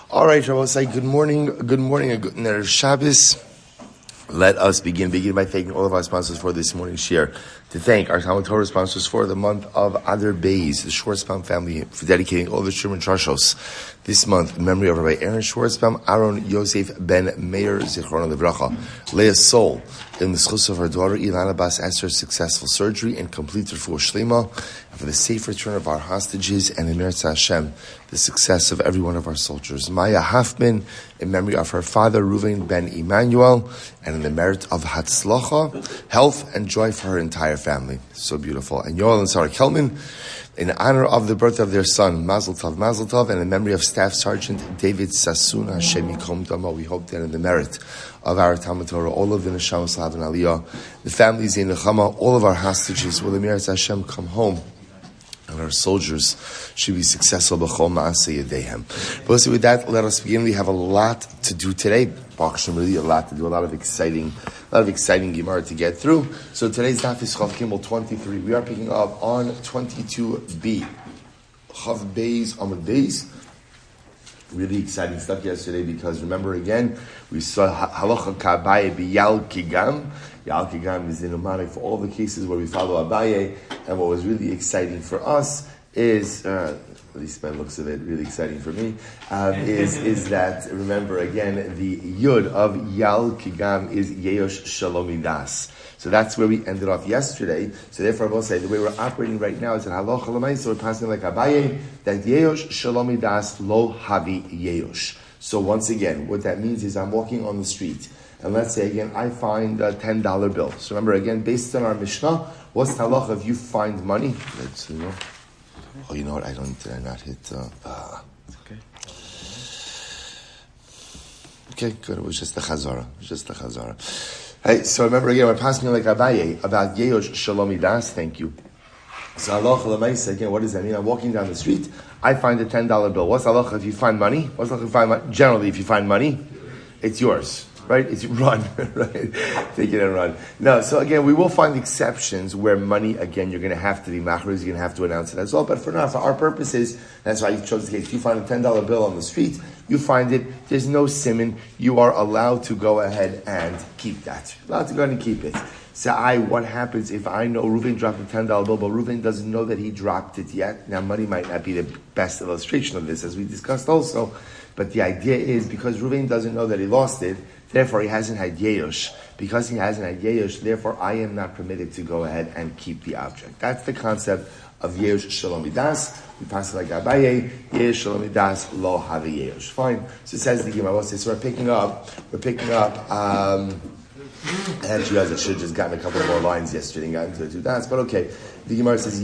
All right, Rabbi, say good morning, and good Ner Shabbos. Let us begin by thanking all of our sponsors for this morning's share. To thank our TALMUD TORAH sponsors for the month of Adar Beis, the Schwarzbaum Family, for dedicating all the Shur and Trashos this month in memory of Rabbi Aaron Schwarzbaum, Aharon Yosef ben Meir, Zichron Livracha, Leah Sol, in the zechus of her daughter Ilana Bas Esther's successful surgery and complete refuah sheleima, and for the safe return of our hostages and in Metzia Hashem, the success of every one of our soldiers. Maia Hoffman, in memory of her father Reuven ben Emanuel, and in the merit of hatzlacha, health and joy for her entire family. So beautiful. And Yoel Sara Kelman, in honor of the birth of their son, Mazel Tov, and in memory of Staff Sergeant David Sasson, Hashem Yikom Damo, we hope that in the merit of our TALMUD TORAH, all of the neshama and aliyah, the families in neshama, all of our hostages, will the Meir Hashem come home, and our soldiers should be successful. B'chol ma'aseh yedehem. But with that, let us begin. We have a lot to do today. Really a lot to do. A lot of exciting Gemara to get through. So today's daf is Chav Gimel 23. We are picking up on 22b. Chav Beis Amud Beis. Really exciting stuff yesterday because remember again we saw halacha k'Abaye b'yal kigam. Yal kigam is the mnemonic for all the cases where we follow Abaye, and what was really exciting for us is, at least by the looks of it, really exciting for me, is that, remember again, the yud of Yal Kigam is Yeosh Shalomidas. So that's where we ended off yesterday. So therefore I will say, the way we're operating right now is in Halacha L'Maisa, so we're passing like Abaye, that Yeosh Shalomidas lo havi Yeosh. So once again, what that means is I'm walking on the street, and let's say again, I find a $10 bill. So remember again, based on our Mishnah, what's the halacha if you find money? Let's, oh, you know what? Did I not hit? Okay. Okay, good. It was just the chazara. Hey, so remember again, we're passing like Abaye about Yeosh Shalomidas. Thank you. So halacha l'maisa again. What does that mean? I'm walking down the street. I find a $10 bill. What's halacha if you find money? What's halacha if you find money? Generally, if you find money, it's yours. Right? It's run, right? Take it and run. No, so again, we will find exceptions where money, again, you're going to have to be machris, you're going to have to announce it as well. But for now, for our purposes, that's why you chose the case. If you find a $10 bill on the street, you find it, there's no siman, you are allowed to go ahead and keep that. Allowed to go ahead and keep it. So what happens if I know Reuven dropped a $10 bill, but Reuven doesn't know that he dropped it yet? Now, money might not be the best illustration of this, as we discussed also, but the idea is because Reuven doesn't know that he lost it, therefore he hasn't had yeosh. Because he hasn't had yeosh, therefore I am not permitted to go ahead and keep the object. That's the concept of yeosh shalomidas. We pass it like Abaye, yeosh shalomidas lo havi yeosh. Fine. So it says the Gemara. So we're picking up. Actually, guys, I should have just gotten a couple more lines yesterday and gotten to the two dots, but okay. The Gemara says,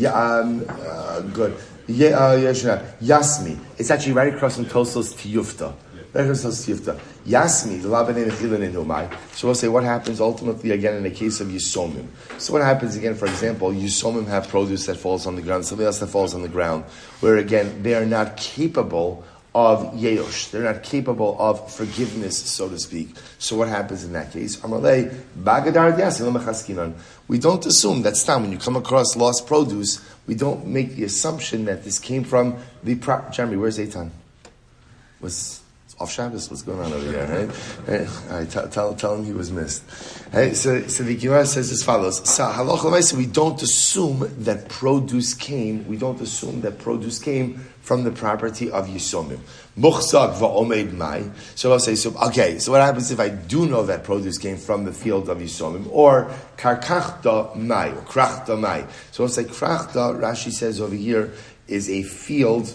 good. Yasmi. It's actually right across from Tosos Tiyufta. Yasmi, the Labanin Chilan in Umay. So we'll say what happens ultimately again in the case of Yisomim. So what happens again, for example, Yisomim have produce that falls on the ground, something else that falls on the ground, where again they are not capable of yeosh. They're not capable of forgiveness, so to speak. So what happens in that case? Amalei, Bagadar Yasin, we don't assume that's time. When you come across lost produce, we don't make the assumption that this came from the proper. Jeremy, where's Eitan? Was off Shabbos? What's going on over there? Right? All right, tell him he was missed. Hey, so the Gemara says as follows: so halacha l'maisa, we don't assume that produce came. We don't assume that produce came from the property of Yisomim. Muchzak va'omed mai. So I'll say, so what happens if I do know that produce came from the field of Yisomim? Or karkachta mai, or krachta mai. So I'll say krachta, Rashi says over here, is a field.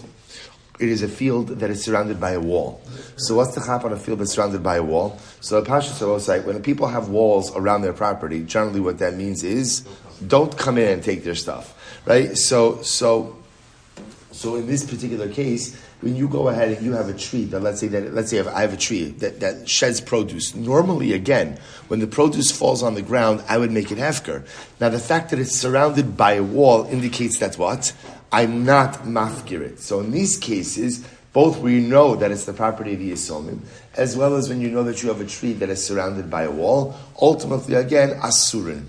It is a field that is surrounded by a wall. So what's the chap on a field that's surrounded by a wall? So the Pasha will say, when people have walls around their property, generally what that means is, don't come in and take their stuff. Right? So in this particular case, when you go ahead and you have a tree that let's say I have a tree that sheds produce. Normally, again, when the produce falls on the ground, I would make it hefker. Now, the fact that it's surrounded by a wall indicates that what? I'm not mafkir it. So in these cases, both we know that it's the property of Yisomim, as well as when you know that you have a tree that is surrounded by a wall. Ultimately, again, asurin.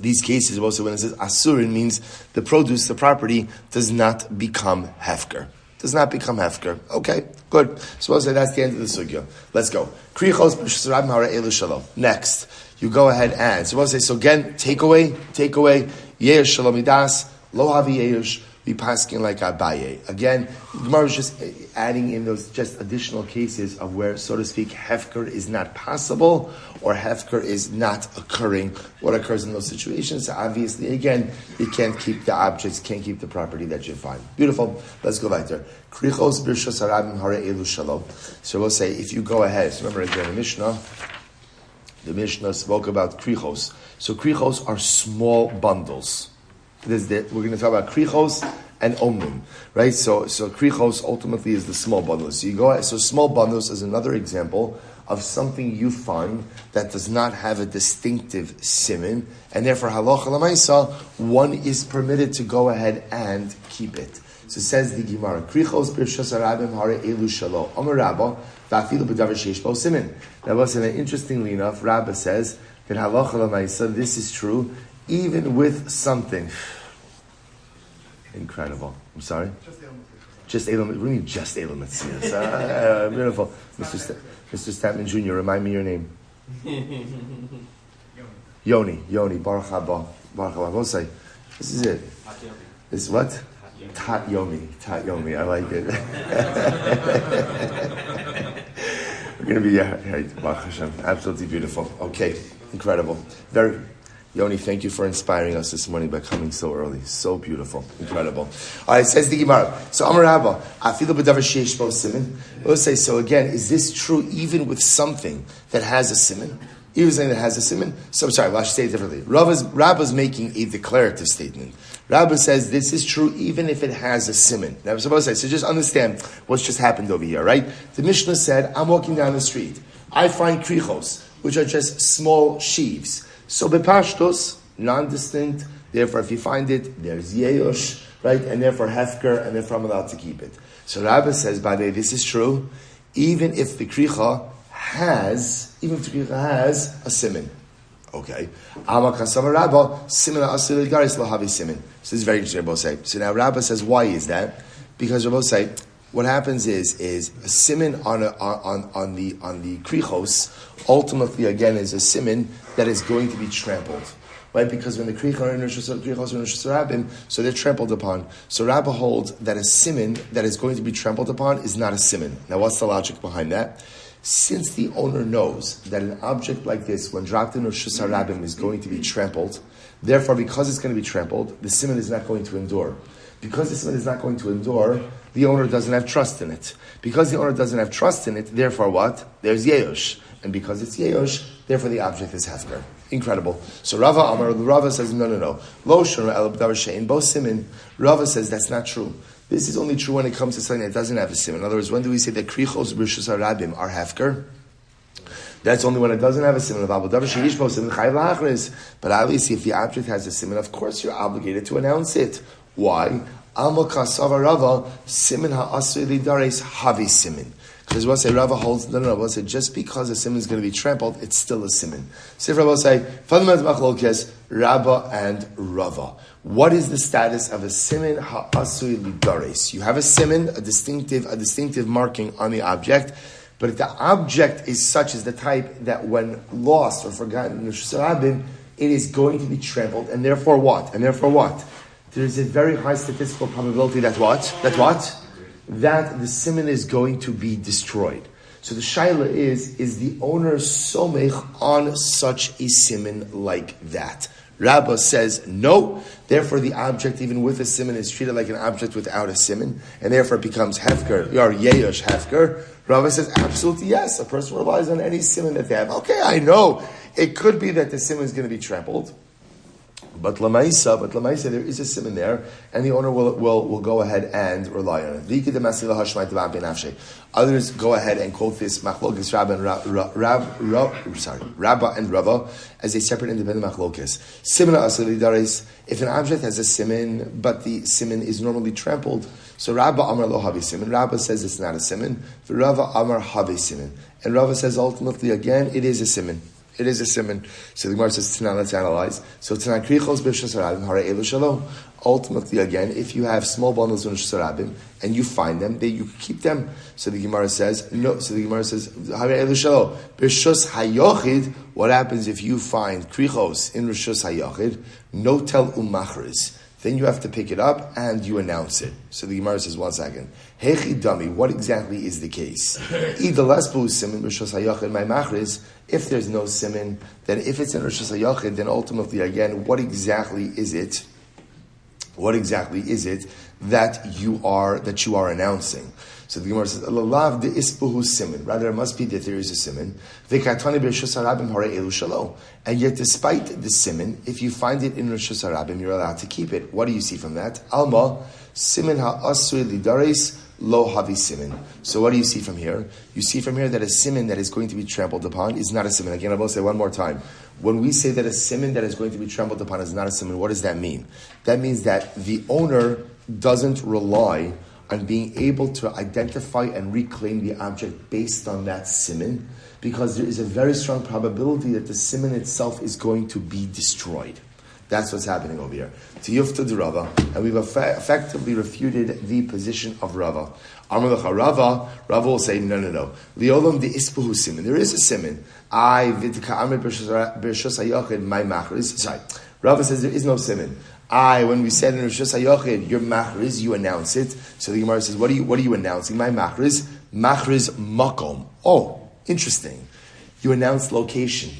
These cases also when it says asurin means the produce, the property, does not become hefker. does not become hefker. Okay, good. So we'll say that's the end of the sugya. Let's go. Krichos b'reshus rabim hara elu shalom. Next, you go ahead and, so we'll say, so again, takeaway, yesh shalom midas, lo havi yesh, we paskin like Abaye. Again, the Gemara is just adding in those just additional cases of where, so to speak, hefker is not possible or hefker is not occurring. What occurs in those situations? Obviously, again, you can't keep the objects, can't keep the property that you find. Beautiful. Let's go weiter. Krichos b'reshus harabim hara elu shalom. So we'll say, if you go ahead, so remember again, the Mishnah spoke about krichos. So krichos are small bundles. We're going to talk about krichos and omnim, right? So krichos ultimately is the small bundles. So small bundles is another example of something you find that does not have a distinctive siman, and therefore halacha l'maisa, one is permitted to go ahead and keep it. So says the Gemara, krichos b'reshus harabim hara elu shalo. Amar Rabba, v'afilu b'davar sheish bo siman. Rabba said, interestingly enough, Rabba says that halacha l'maisa, this is true, even with something. Incredible. I'm sorry? Just Elam. What do you mean just Elam Metzia? Beautiful. Mr. Statman Jr., remind me your name. Yoni. Baruch haba. We'll say, this is it. This is what? Tat Yomi. I like it. We're going to be, Baruch Hashem. Absolutely beautiful. Okay. Incredible. Very... Yoni, thank you for inspiring us this morning by coming so early. So beautiful. Incredible. All right, says the Gemara. So, Amar Rabba, afilu b'davar sheish bo siman. We'll say, so again, is this true even with something that has a siman? Even something that has a siman? So, sorry, I should say it differently. Rabba's making a declarative statement. Rabba says this is true even if it has a siman. Now, I'm supposed to say, so just understand what's just happened over here, right? The Mishnah said, I'm walking down the street. I find krichos, which are just small sheaves. So bepashtos, non-distinct, therefore if you find it, there's yeyosh, right? And therefore hefker, and therefore I'm allowed to keep it. So Rabbi says, by the way, this is true, even if the kricha has a siman. Okay. So this is very interesting, Rabbi say. So now Rabbi says, why is that? Because Rabbi say, what happens is a siman on the krichos ultimately again is a siman that is going to be trampled, right? Because when the krichos are in reshus harabim, so they're trampled upon. So Rabbi holds that a siman that is going to be trampled upon is not a siman. Now, what's the logic behind that? Since the owner knows that an object like this, when dropped in reshus harabim, is going to be trampled, therefore, because it's going to be trampled, the siman is not going to endure. Because the siman is not going to endure, the owner doesn't have trust in it. Because the owner doesn't have trust in it, therefore what? There's yeyosh. And because it's yeyosh, therefore the object is hefker. Incredible. So Rava says, no. Lo shon el b'davar she'ein bo siman. Rava says that's not true. This is only true when it comes to something that doesn't have a siman. In other words, when do we say that krichos b'reshus harabim are hefker? That's only when it doesn't have a siman. But obviously, if the object has a siman, of course you're obligated to announce it. Why? Amal kasava Rava siman ha'asur lidares havi siman. Because what say Rava holds, no, what say just because a siman is going to be trampled, it's still a siman. So if Rava say, Rabba and Rava. What is the status of a siman ha'asui lidares? You have a siman, a distinctive marking on the object, but if the object is such as the type that when lost or forgotten in the reshus harabim, it is going to be trampled, and therefore what? There is a very high statistical probability that what? That the siman is going to be destroyed. So the shaila is the owner somech on such a siman like that? Rabba says no, therefore the object even with a siman is treated like an object without a siman, and therefore it becomes hefker, or yeyosh hefker. Rabba says absolutely yes, a person relies on any siman that they have. Okay, I know, it could be that the siman is going to be trampled, but lamaisa, there is a siman there, and the owner will go ahead and rely on it. Others go ahead and quote this machlokes Rabba and Rava as a separate independent machlokes. Siman asli dares. If an object has a siman, but the siman is normally trampled, so Rabba Amar lo havi siman. Rabba says it's not a siman. Rava Amar havi siman, and Rava says ultimately again it is a siman. It is a siman. So the Gemara says, Tanan, let's analyze. So Tanan krichos b'Rishus Harabim hare elu shalom. Ultimately, again, if you have small bundles of Rishus Harabim and you find them, then you keep them. So the Gemara says, no. So the Gemara says, hare elu shalom. B'Rishus Hayochid, what happens if you find krichos in Rishus Hayochid? No tel umachriz. Then you have to pick it up and you announce it. So the Gemara says, 1 second. Hechi dami, what exactly is the case? If there's no siman, then if it's in Rosh Hashanah, then ultimately, again, what exactly is it? What exactly is it that you are announcing? So the Gemara says, "Lalav de ispuhu siman." Rather, it must be that there is a siman. V'katani b'Rishus Harabim hare elu shalom. And yet, despite the siman, if you find it in Rishus Harabim, you're allowed to keep it. What do you see from that? Alma siman ha'asui lidaris lo havi siman. So what do you see from here? You see from here that a siman that is going to be trampled upon is not a siman. Again, I will say one more time. When we say that a siman that is going to be trampled upon is not a siman, what does that mean? That means that the owner doesn't rely on being able to identify and reclaim the object based on that siman, because there is a very strong probability that the siman itself is going to be destroyed. That's what's happening over here. Tiyufta de Rava, and we've effectively refuted the position of Rava. Amar Rava will say, no. Liolam de ispuhu siman. There is a siman. Sorry. Rava says there is no siman. When we said in Rishus Hayochid, your machriz, you announce it. So the Gemara says, what are you announcing? My machriz makom. Oh, interesting. You announce location.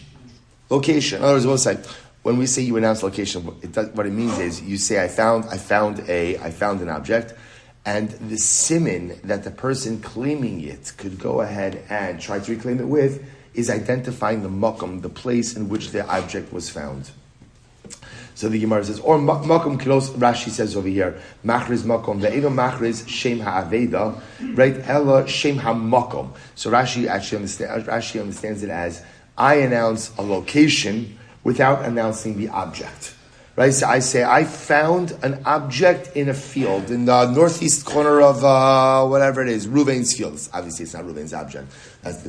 Location. In other words, we'll say, when we say you announce location, what it means is you say, I found an object, and the siman that the person claiming it could go ahead and try to reclaim it with is identifying the makom, the place in which the object was found. So the Gemara says, or makom kilos, Rashi says over here, machriz makom, ve'eno machriz shem ha'aveda, right? Ella shem ha'makom. So Rashi understands it as, I announce a location without announcing the object. Right? So I say, I found an object in a field, in the northeast corner of whatever it is, Reuven's field. Obviously, it's not Reuven's object.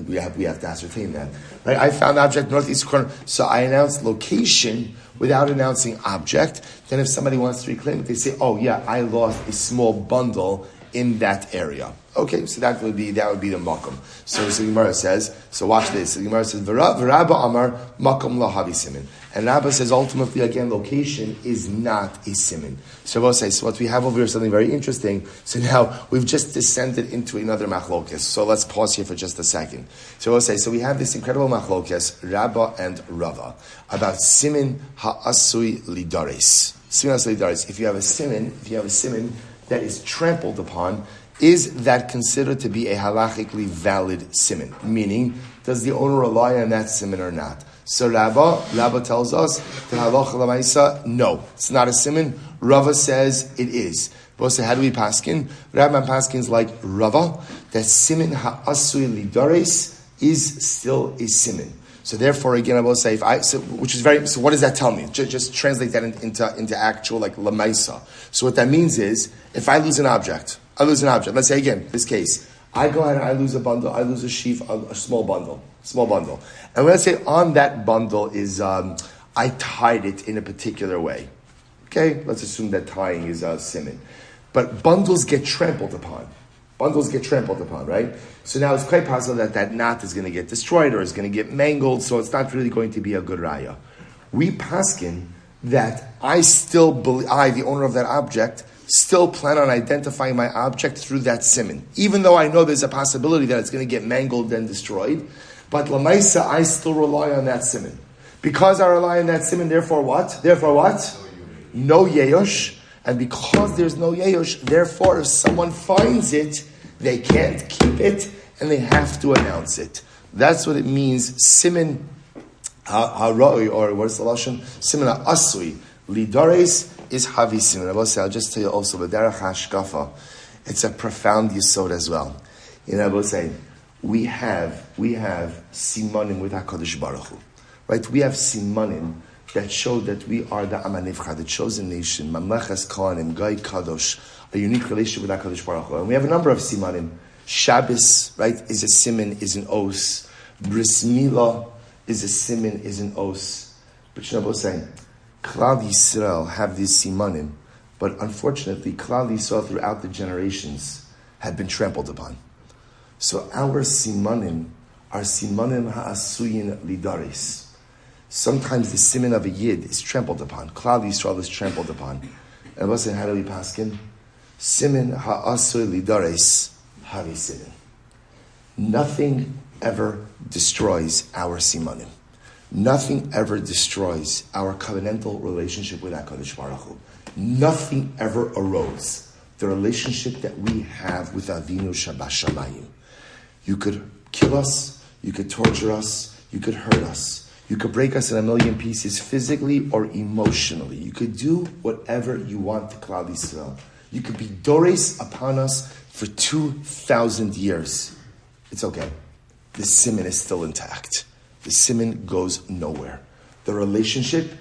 We have to ascertain that. Right? I found object, northeast corner. So I announced location without announcing object. Then if somebody wants to reclaim it, they say, oh yeah, I lost a small bundle in that area. Okay, so that would be the makom. So the Gemara says, so watch this. So the Gemara says, V'Rabba Amar makom lo havi siman. And Rabba says, ultimately, again, location is not a siman. So we'll say, so what we have over here is something very interesting. So now we've just descended into another machlokes. So let's pause here for just a second. So we'll say, so we have this incredible machlokes, Rabba and Rava, about siman ha'asui lidaris. Siman ha'asui lidaris. If you have a siman that is trampled upon, is that considered to be a halachically valid siman? Meaning, does the owner rely on that siman or not? So Rabba tells us that halacha l'maisa, no, it's not a siman. Rava says it is. But so how do we paskin? Rabbi paskins like Rava, that siman ha'asui lidaris is still a siman. So therefore, again, I will say, so what does that tell me? Just translate that into actual, like, lamaisa. So what that means is, if I lose an object. Let's say again, this case, I go ahead and I lose a bundle, I lose a sheaf, a small bundle. And let's say on that bundle is, I tied it in a particular way. Okay, let's assume that tying is siman. But bundles get trampled upon, right? So now it's quite possible that knot is going to get destroyed or is going to get mangled, so it's not really going to be a good raya. We paskin that I, the owner of that object, still plan on identifying my object through that siman. Even though I know there's a possibility that it's going to get mangled and destroyed, but lamaisa, I still rely on that siman. Because I rely on that siman, therefore what? No yeyosh. And because there's no yeyosh, therefore if someone finds it, they can't keep it, and they have to announce it. That's what it means, siman ha'roi, or what's the lashon? Siman ha'asui. Lidares is havi siman. I'll just tell you also, b'derech hashkafa, it's a profound yesod as well. I will say, we have simanim with HaKadosh Baruch Hu. Right? We have simanim that show that we are the Amanivcha, the chosen nation, Mamlechas Kohanim, Gai Kadosh, a unique relationship with HaKadosh Baruch Hu. And we have a number of simanim. Shabbos, right, is a siman, is an os. Bris Milah is a siman, is an os. But you know what I'm saying? Klal Yisrael have these simanim, but unfortunately, Klal Yisrael throughout the generations have been trampled upon. So our simanim are simanim ha'asuyin lidaris. Sometimes the siman of a yid is trampled upon. Klal Yisrael is trampled upon. And what's in how do we paskin? Siman ha'asuy lidaris havi siman. Nothing ever destroys our simanim. Nothing ever destroys our covenantal relationship with HaKadosh Baruch Hu. Nothing ever erodes the relationship that we have with Avinu Shabashamayim. You could kill us, you could torture us, you could hurt us, you could break us in a million pieces physically or emotionally. You could do whatever you want to Klal Yisrael. You could be dores upon us for 2,000 years. It's okay. The siman is still intact. The siman goes nowhere. The relationship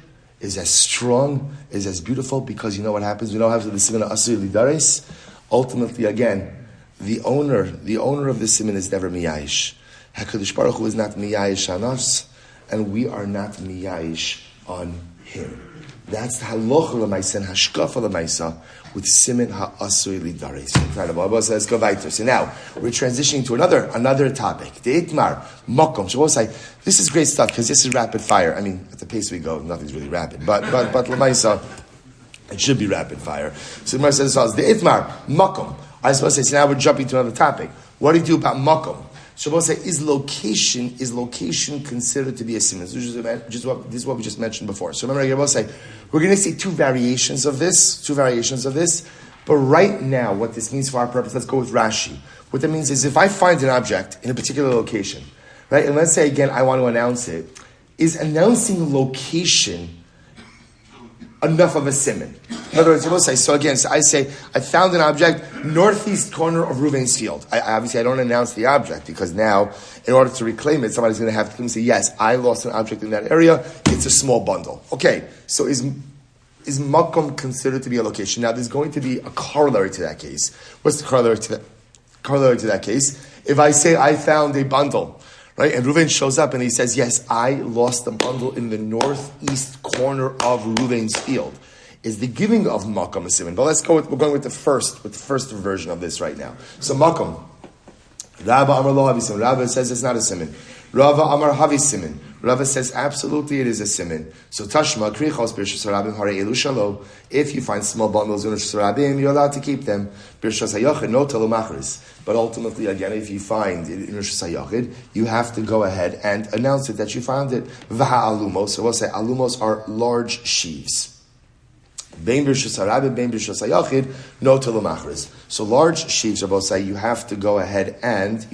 is as strong, is as beautiful, because you know what happens? You know what happens with the siman asur lidaris? Ultimately, again, the owner of the siman is never miyayish. HaKadosh Baruch Hu is not miyayish on us, and we are not miyayish on him. That's the halacha l'maisa and hashkafa l'maisa with siman ha'asur lidaris. Incredible. Let's go weiter. So now we're transitioning to another topic. The itmar makom. So we'll say this is great stuff because this is rapid fire. I mean, at the pace we go, nothing's really rapid. But l'maisa, it should be rapid fire. So the Meir says the itmar makom. I was supposed to say. So now we're jumping to another topic. What do you do about makom? Shabbos say, is location considered to be a siman? This is what we just mentioned before. So remember, Shabbos say, we're going to see two variations of this. But right now, what this means for our purpose, let's go with Rashi. What that means is if I find an object in a particular location, right, and let's say again, I want to announce it, is announcing location enough of a siman? In other words, I say, I found an object northeast corner of Reuven's field. I don't announce the object because now, in order to reclaim it, somebody's going to have to come and say, yes, I lost an object in that area. It's a small bundle. Okay, so is makom considered to be a location? Now, there's going to be a corollary to that case. What's the corollary to that case? If I say I found a bundle, right, and Reuven shows up and he says, yes, I lost a bundle in the northeast corner of Reuven's field. Is the giving of makom a siman? But we're going with the first version of this right now. So makom. Rabba Amar lo havi siman. Rabba says it's not a siman. Rava Amar havi siman. Rava says absolutely it is a siman. So tashma krichos birshas harabim hare elu shalo. If you find small bundles in birshas harabim, you're allowed to keep them. Birshas hayachid no telu machris. But ultimately, again, if you find it in birshas hayachid, you have to go ahead and announce it that you found it. Vaha alumos. So we'll say alumos are large sheaves. Bein birshas harabim, bein birshas hayachid, no telu machris. So large sheaves are both say you have to go ahead and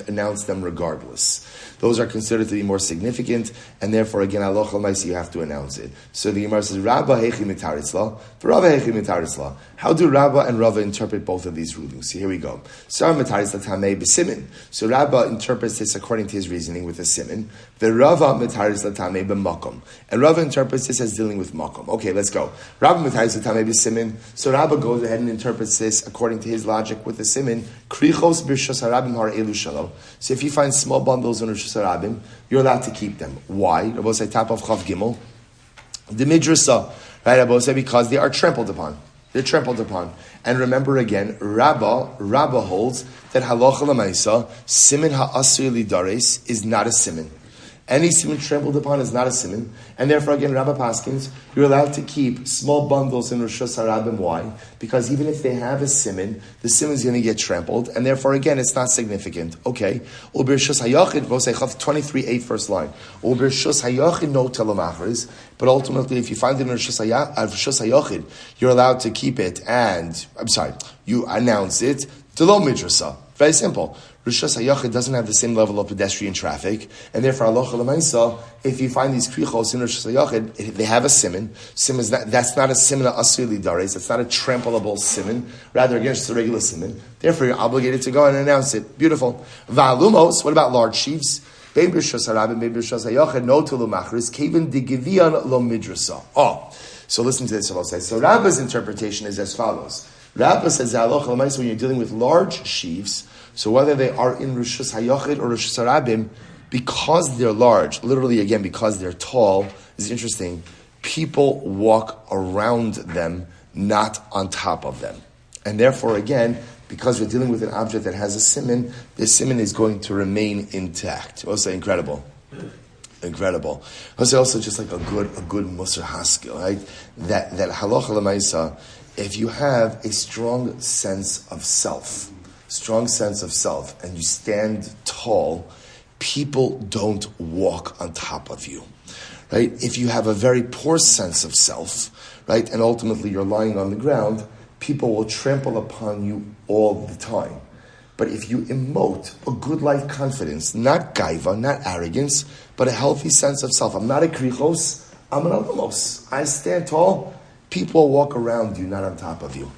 announce them regardless. Those are considered to be more significant, and therefore, again, halacha l'maisa, you have to announce it. So the Gemara says, Rabba hechi mitaritzla, Rava hechi mitaritzla. How do Rabba and Rava interpret both of these rulings? So here we go. So Rabba interprets this according to his reasoning with a siman. The Rava mitaritzla tamei b'makom, and Rava interprets this as dealing with makom. Okay, let's go. Rabba mitaritzla tamei b'siman. So Rabba goes ahead and interprets this according to his logic with a siman. Krichos birshas harabim har elu shalo. So if you find small bundles in birshas harabim, you're allowed to keep them. Why? Rabbi say top of Chav Gimel. The Midrasa, right? Rabbi say because they are trampled upon. They're trampled upon. And remember again, Rabba holds that halacha l'maisa siman ha'asur lidares is not a siman. Any siman trampled upon is not a siman, and therefore again, Rabbi Paskins, you're allowed to keep small bundles in Rishus Harabim. Why? Because even if they have a siman, the siman is going to get trampled, and therefore again, it's not significant. Okay. Ubirshus hayachid, Voseichav 23:8 first line. Ubirshus hayachid no telemachris, but ultimately, if you find it in Rishus hayachid, you're allowed to keep it, and you announce it. Delo midrasa. Very simple. Rishus Hayachid doesn't have the same level of pedestrian traffic, and therefore, halacha l'maisa, if you find these krichos in Rishus Hayachid, they have a siman. That's not a siman asur lidares. That's not a trampleable siman. Rather, again, it's a regular siman. Therefore, you're obligated to go and announce it. Beautiful. Va'alumos. What about large sheaves? Bein b'rishus harabim, bein b'rishus hayachid, no tulu machris, kevin digivian lo midrasa. Oh, so listen to this. So Rabba's interpretation is as follows. Rabba says halacha l'maisa when you're dealing with large sheaves. So whether they are in Rishus Hayachid or Rishus Harabim, because they're large, literally again, because they're tall, is interesting, people walk around them, not on top of them. And therefore, again, because we're dealing with an object that has a siman, the siman is going to remain intact. Also incredible. Incredible. Also just like a good Musar Haskell, right? That halacha l'maisa, if you have a strong sense of self, and you stand tall, people don't walk on top of you, right? If you have a very poor sense of self, right, and ultimately you're lying on the ground, people will trample upon you all the time. But if you emote a good life confidence, not gaiva, not arrogance, but a healthy sense of self. I'm not a krichos, I'm an alamos. I stand tall, people walk around you, not on top of you.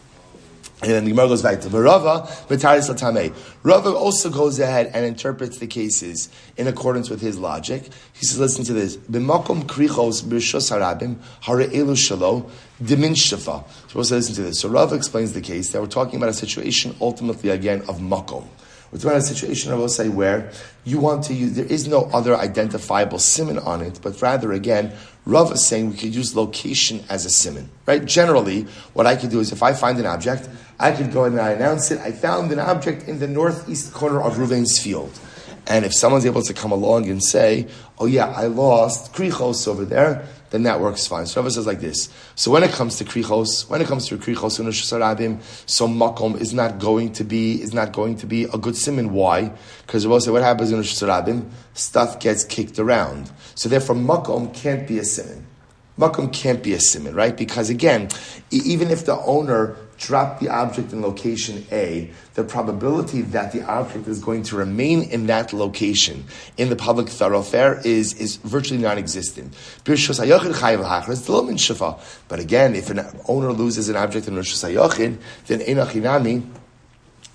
And then the Gemara goes back to Rava, B'taris l'tamei. Rava also goes ahead and interprets the cases in accordance with his logic. He says, listen to this. B'makom krichos b'rishos harabim hare'elu shalo dimin shafa. So listen to this. So Rava explains the case that we're talking about a situation ultimately again of makom. We're talking about a situation, I will say, where you want to use, there is no other identifiable siman on it, but rather, again, Rav is saying we could use location as a siman, right? Generally, what I could do is if I find an object, I could go and I announce it. I found an object in the northeast corner of Reuven's field. And if someone's able to come along and say, oh yeah, I lost krichos over there, then that works fine. So Rav says like this. So when it comes to krichos, so makom is not going to be a good siman. Why? Because Rav says what happens in Rosh Hashanah? Stuff gets kicked around. So therefore makom can't be a siman. Makom can't be a siman, right? Because again, even if the owner dropped the object in location A, the probability that the object is going to remain in that location in the public thoroughfare is virtually non-existent. But again, if an owner loses an object in Rosh Hashanah, then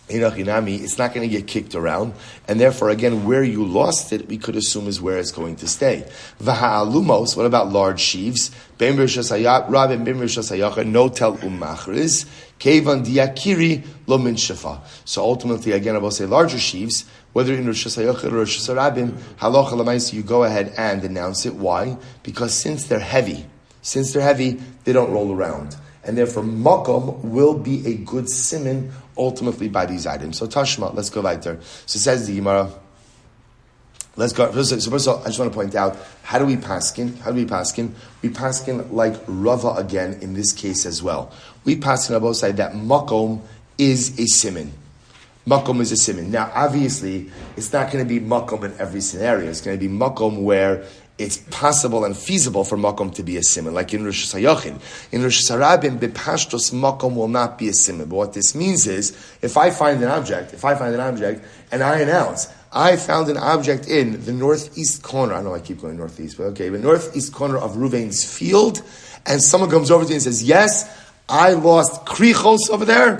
it's not going to get kicked around, and therefore, again, where you lost it, we could assume is where it's going to stay. V'ha'alumos, what about large sheaves? No tel umachriz, kevan diakiri lo min shafa. So ultimately, again, I will say larger sheaves, whether in Rosh Hashanah or Rosh Hashanah, halacha l'maisa, you go ahead and announce it. Why? Because since they're heavy, they don't roll around. And therefore, makom will be a good siman ultimately by these items. So Tashma, let's go right there. So says the Gemara. Let's go. So first of all, I just want to point out, how do we paskin? We paskin like Rava again in this case as well. We paskin on both sides that makom is a siman. Makom is a siman. Now, obviously, it's not going to be makom in every scenario. It's going to be makom where it's possible and feasible for makom to be a siman, like in Rosh Hashanah. In Rosh Hashanah, the pashtos makom will not be a siman. But what this means is, if I find an object, and I announce, I found an object in the northeast corner. I know I keep going northeast, but okay, the northeast corner of Reuven's field, and someone comes over to me and says, yes, I lost krichos over there,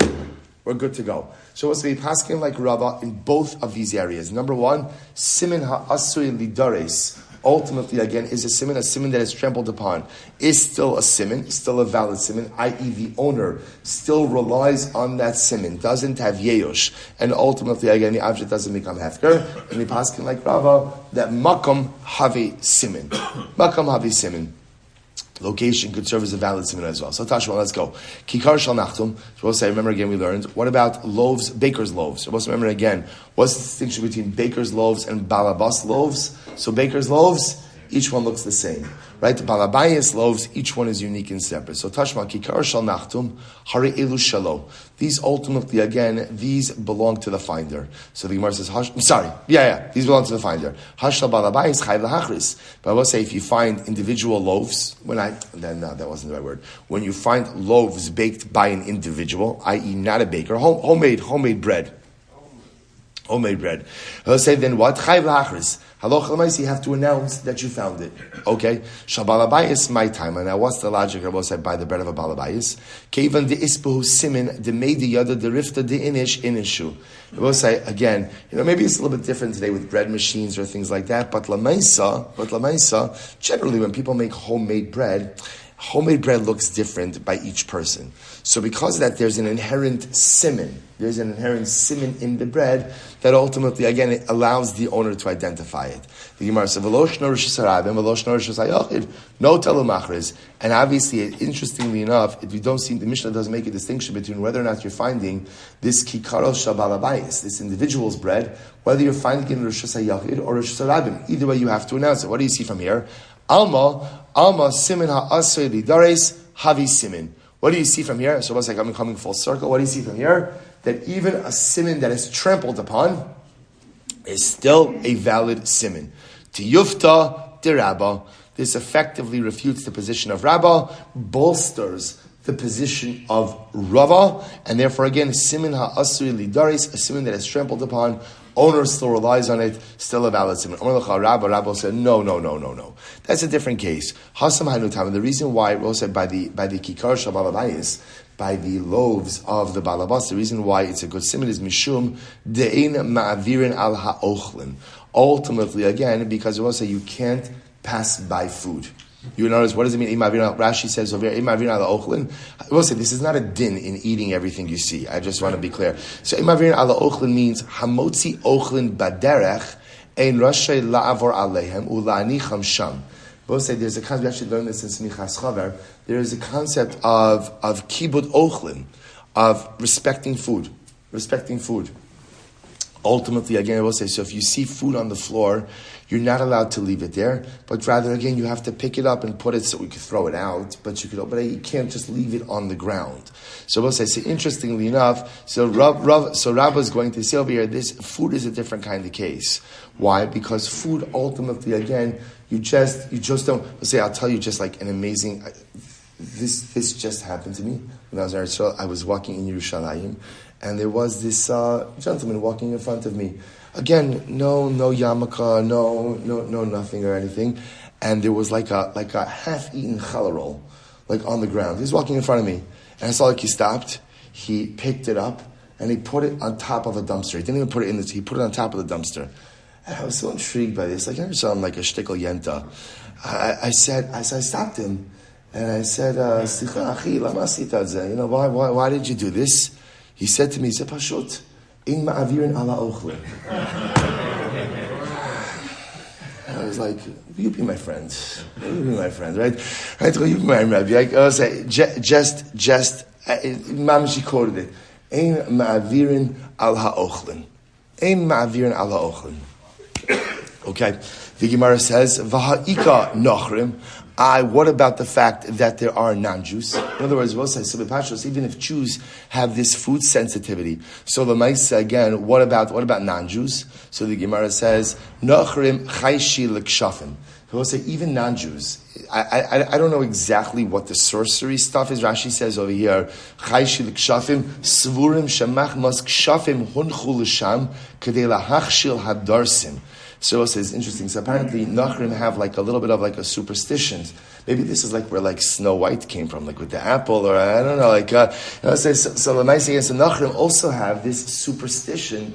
we're good to go. So what's to be paskin like Rava in both of these areas? Number one, simin ha'asui lidares, ultimately, again, is a siman that is trampled upon, is still a siman, still a valid siman, i.e. the owner still relies on that siman, doesn't have yeyosh, and ultimately, again, the object doesn't become hefker, and the paskin like Rava, that makom have siman. Makom have siman. Location could serve as a valid siman as well. So Tashma, let's go. Kikar shal nachtum. So we'll say, remember again, we learned. What about loaves, baker's loaves? So we'll remember again, what's the distinction between baker's loaves and balabas loaves? So baker's loaves, each one looks the same, right? The balabayas loaves, each one is unique and separate. So Tashma, kikar shal nachtum, hari elu shalo. These ultimately, again, these belong to the finder. So the Gemara says, these belong to the finder. Hashal balabayas chayv lahachris. But I will say, if you find individual loaves, that wasn't the right word. When you find loaves baked by an individual, i.e. not a baker, homemade bread. Homemade bread. I'll say then what? Chayv lahachris. Haloch l'maisi, you have to announce that you found it. Okay? Shabalabayis, my time. And now what's the logic? I will say, by the bread of a balabayis. Kevan de ispuhu simin, de meidi yada, de rifta, de inish, inishu. I will say, again, maybe it's a little bit different today with bread machines or things like that, but lamaisa, generally when people make homemade bread, homemade bread looks different by each person. So because of that, there's an inherent simon. There's an inherent simon in the bread that ultimately, again, it allows the owner to identify it. The Gemara says, no telumachris. And obviously, interestingly enough, if you don't see, the Mishnah doesn't make a distinction between whether or not you're finding this kikaro shabalabayis, this individual's bread, whether you're finding it in Rosh Hashanah or Rosh Hashanah. Either way, you have to announce it. What do you see from here? Alma simin ha'asay lidares havi simin. What do you see from here? So it's like I'm coming full circle. What do you see from here? That even a simin that is trampled upon is still a valid simin. Tiyufta de Rabba. This effectively refutes the position of Rabba, bolsters the position of Rava, and therefore again, simin ha'asri lidaris, a simin that is trampled upon, owner still relies on it, still a valid simin. Rabba said, no. That's a different case. Hasam hanutam. The reason why Rabba said by the kikar shabalabayis, by the loaves of the balabas, the reason why it's a good simin is mishum de'in ma'avirin al ha'ochlin. Ultimately, again, because Rabba said you can't pass by food. You notice, what does it mean? Rashi says over here, I will say, this is not a din in eating everything you see. I just want to be clear. So, imavirin ala ochlin means, hamotzi ochlin baderech, ein rashay la'avor alehem, ula'anicham sham. We'll say there's a concept, we actually learned this in Smichas Chaver, there is a concept of kibud ochlin, of respecting food. Ultimately, again, I will say, so if you see food on the floor, you're not allowed to leave it there, but rather, again, you have to pick it up and put it so we could throw it out, but you can't just leave it on the ground. So we'll say, interestingly enough, so Rabba is going to say over here, this food is a different kind of case. Why? Because food, ultimately, again, you just don't, we'll say, I'll tell you just like an amazing, this just happened to me when I was in Israel. I was walking in Yerushalayim, and there was this gentleman walking in front of me. Again, no yarmulke, no nothing or anything. And there was like a half-eaten challah roll, like on the ground. He was walking in front of me. And I saw he stopped, he picked it up, and he put it on top of a dumpster. He didn't even put it in he put it on top of the dumpster. And I was so intrigued by this. Like I never saw him like a shtickle yenta. I stopped him, and I said, Slicha achi, lama asita et zeh? Why did you do this? He said to me, "Ze pashut, in ma'avirin ala ochlin." I was like, "You be my friend, right? You be my Rabbi." I was like, just, Mamashi quoted it. Ein ma'avirin al ha'ochlin. Ein ma'avirin al ha'ochlin. Okay, the Gemara says, "V'ha'ika nochrim." What about the fact that there are non-Jews? In other words, we'll say, even if Jews have this food sensitivity. So the Maisa again, what about non-Jews? So the Gemara says, Nochrim chayshi l'kshafim. We'll say, even non-Jews. I don't know exactly what the sorcery stuff is. Rashi says over here, chayshi l'kshafim, svurim shemach mas kshafim hunchu l'sham, kedei lahachshil hadarsim. So it says interesting. So apparently Nachrim have like a little bit of like a superstition. Maybe this is like where like Snow White came from, like with the apple, or I don't know. Like so the nice thing is, so Nachrim also have this superstition.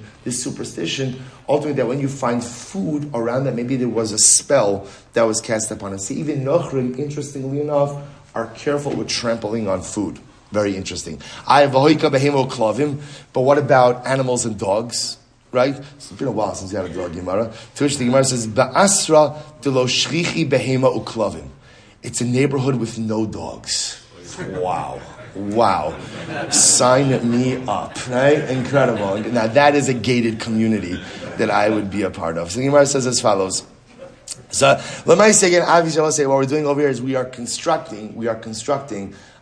Ultimately, that when you find food around that, maybe there was a spell that was cast upon it. See, even Nachrim, interestingly enough, are careful with trampling on food. Very interesting. But what about animals and dogs? Right? It's been a while since we had a dog Gemara. To which the Gemara says, Ba'asra de lo shrichi behema uklavim. It's a neighborhood with no dogs. Wow. Sign me up. Right? Incredible. Now that is a gated community that I would be a part of. So the Gemara says as follows. So let me say again, obviously I'll say what we're doing over here is we are constructing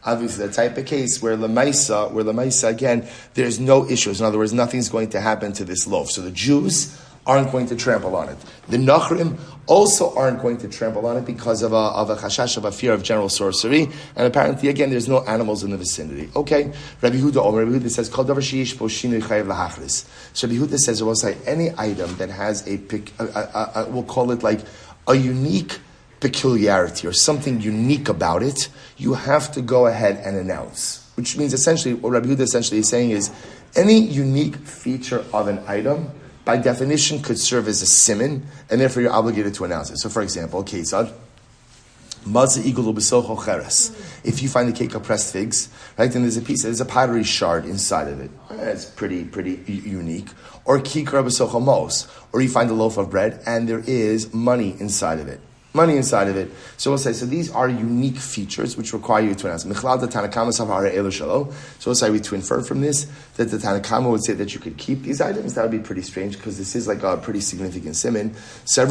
obviously the type of case where Lamaisa, again, there's no issues. In other words, nothing's going to happen to this loaf. So the Jews aren't going to trample on it. The Nachrim also aren't going to trample on it because of a chashash, of a fear of general sorcery. And apparently, again, there's no animals in the vicinity. Okay. Rabbi Huda says, Kol davar sheyesh bo shinui chayav lahachris. So Rabbi Huda says, we'll say any item that has we'll call it like a unique peculiarity or something unique about it, you have to go ahead and announce. Which means essentially, what Rabbi Huda essentially is saying is, any unique feature of an item, by definition, could serve as a siman, and therefore you're obligated to announce it. So for example, Kesad, If you find a cake of pressed figs, right, then there's a pottery shard inside of it. It's pretty unique. Or kikar b'socha mos, or you find a loaf of bread and there is money inside of it. So we'll say, so these are unique features which require you to announce. So we'll say we to infer from this that the Tanakama would say that you could keep these items. That would be pretty strange because this is like a pretty significant siman. So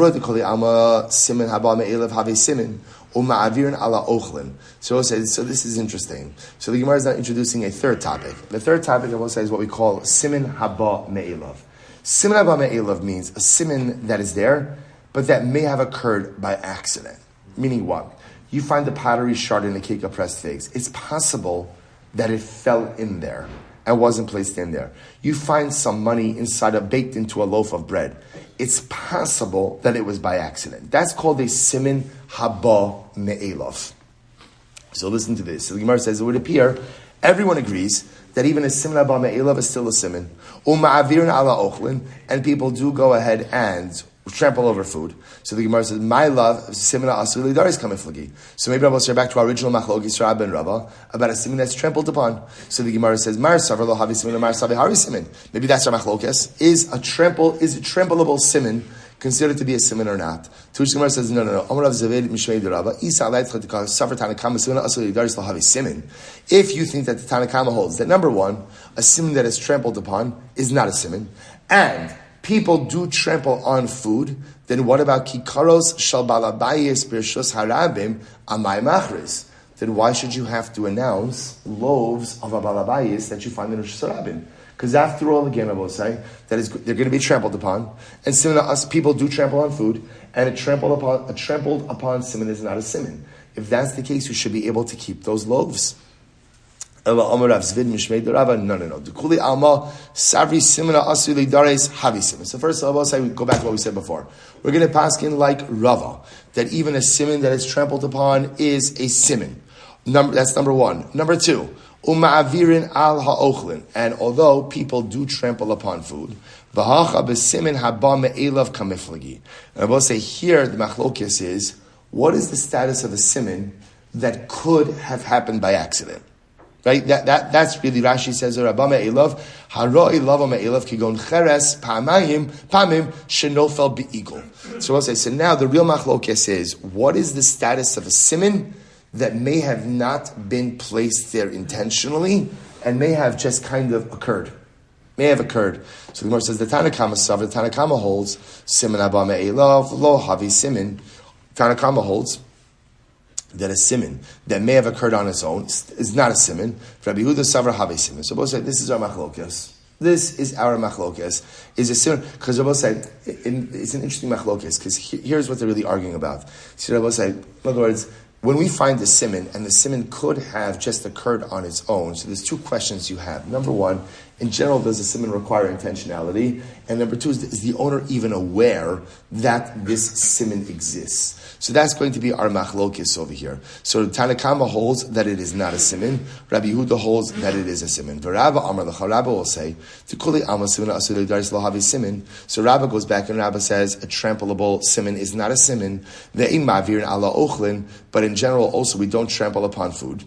we'll say, so this is interesting. So the Gemara is now introducing a third topic. The third topic I will say is what we call siman haba me'elav. Siman haba me'elav means a siman that is there, but that may have occurred by accident. Meaning what? You find the pottery shard in a cake of pressed figs. It's possible that it fell in there and wasn't placed in there. You find some money baked into a loaf of bread. It's possible that it was by accident. That's called a siman haba me'elav. So listen to this. So the Gemara says, it would appear, everyone agrees that even a siman haba me'elav is still a siman. Uma'avirin ala ochlin, and people do go ahead and trample over food. So the Gemara says, "My love, simina asuli daris kamiflagi." So maybe I'll back to our original machlokes Rabbi and Rava about a simin that's trampled upon. So the Gemara says, "Mar savar lo havi simin, mar savi hari simin." Maybe that's our machlokes. Is a trampleable simin considered to be a simin or not? To which the Gemara says, "No. Amar Rav Zavid mishmei de Rava isa alayt chatika savar tanakama simina asuli daris lo havi simin." If you think that the Tanakama holds that number one, a simin that is trampled upon is not a simin, and people do trample on food, then what about kikaros shal balabayis birshus harabim amay machris? Then why should you have to announce loaves of a balabayis that you find in Rishus Harabim? Because after all, again, I will say that they're going to be trampled upon, and similar to us, people do trample on food, and a trampled upon siman is not a siman. If that's the case, you should be able to keep those loaves. No. So first of all, we go back to what we said before. We're going to paskin like Rava, that even a siman that is trampled upon is a siman. That's number one. Number two, uma'avirin al ha'ochlin. And although people do trample upon food, v'hacha b'siman haba me'elav kamiflagi. And I will say here, the machlokes is, what is the status of a siman that could have happened by accident? Right, that's really Rashi says Rabba me'elav haroi lava me'elav kigon cheres pamim shenofel be'igul. So I'll say, so now the real machlokes is, what is the status of a siman that may have not been placed there intentionally and may have just kind of occurred? May have occurred. So the Gemara says the Tanakama holds siman Rabba me'elav lo havi siman. Tanakama holds that a siman that may have occurred on its own is not a siman. Rabbi Yehuda Savra have a siman. So both say this is our machlokes. This is our machlokes. Is a siman because Rabbi said it's an interesting machlokes because here's what they're really arguing about. So Rabbi said, in other words, when we find the siman and the siman could have just occurred on its own. So there's two questions you have. Number one, in general, does the siman require intentionality? And number two, is the owner even aware that this siman exists? So that's going to be our machlokes over here. So Tanakama holds that it is not a siman. Rabbi Yehuda holds that it is a siman. Rabba Amar Lecha, Rabba will say, "Tikuli Amar Siman Asur Daris Lo Havi Siman." So Rabba goes back and Rabba says a trampleable siman is not a siman. Ve'im Ma'avirin Ala Ochlin, but in general also we don't trample upon food.